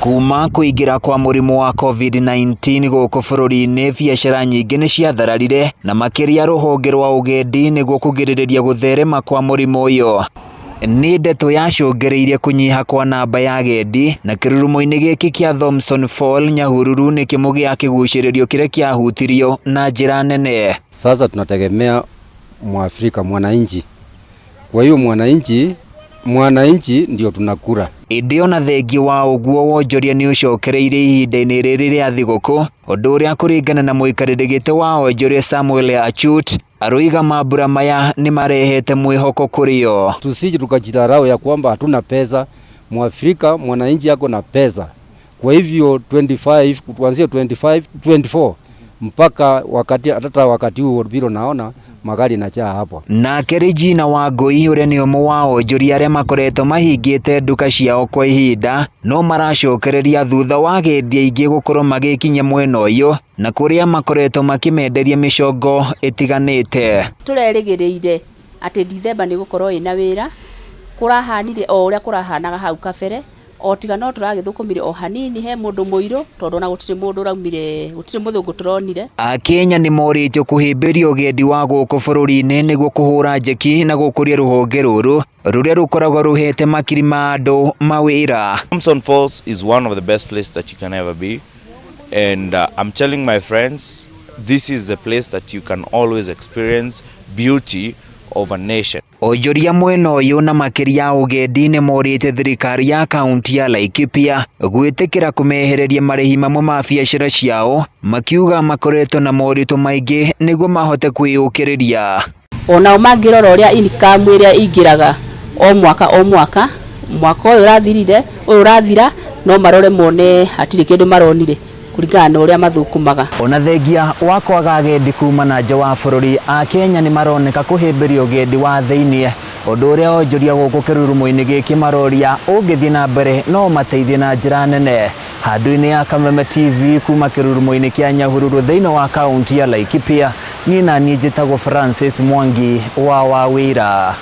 Kuma kuingira kwa murimu wa COVID-19 guku bururi-ini, biacara nyingi ni ciathararire na makiria ruhonge rwa ugendi niguo kugiriria gutherema kwa murimu uyu. Ni ndeto yacungiriire kunyiha kwa namba ya agendi na kirurumo-ini giki kia Thompson Fall Nyahururu ni kimwe gia kiguciririo kiria kiahutirio na njira nene. Sasa tunategemea Mwafrika, mwananchi. Kwa hiyo mwananchi ndio tunakura. Indi ona thengi wa uguo wonjoria ni ucokereire ihinda-ini riri ria thiguku, undu uria kuringana na muikariri giti wa wonjoria Samuel Achut aroiga mambura maya ni marehete mwihoko kurio. Tusije tukajidharau ya kwamba hatuna pesa. Mwafrika, mwananchi yako na pesa. Kwa hivyo 25 kuanzia 24 mpaka wakati huu biro naona magari najaa hapo. Na Regina Wangui uria ni umwe wa onjoria aria makoretwo mahingite nduka ciao kwa ihinda no maracokereria thutha wa agendi aingi gukorwo magikinya mwena uyu na kuria makoretwo makimenderia micongo itiganite. Turerigiriire ati Dithemba ni gukorwo ina wira kurahanire o uria kurahanaga hau kabere, o tiga no turagithukumire o hanini he mundu muiru tondu na gutire mundu raumire, gutire muthungu turonire. Akenya ni moritio kuhimbiria ugendi wa guku bururi-ini niguo kuhura njeki na gukuria ruhonge ruru ruria rukoragwo ruhete makiri ma andu mawira. Thompson Falls is one of the best places that you can ever be, and I'm telling my friends, this is a place that you can always experience beauty of a nation. Onjoria mwena uyu na makiria ugendi ni morite thirikari ya kaunti ya Laikipia gwitikira kumehereria marihi mamwe ma biacara ciao, makiuga makoretwo na moritu maingi niguo mahote kwiyukiriria. Ona mangirora uria income iria ingiraga o mwaka uyu urathira no marore mone hatire kindu maronire kuringana na uria mathukumaga. Ona thengia wa kwaga agendi kuma na nja wa bururi, Akenya ni maroneka kuhimbiria ugendi wa thiini, undu uria onjoria guku kirurumo-ini giki maroria ungithii na mbere no mateithie na njira nene. Handu-ini ya Kameme TV kuma kirurumo-ini kia Nyahururu thiini wa kaunti ya Laikipia, ni nani njitagwo Francis Mwangi wa Wawira.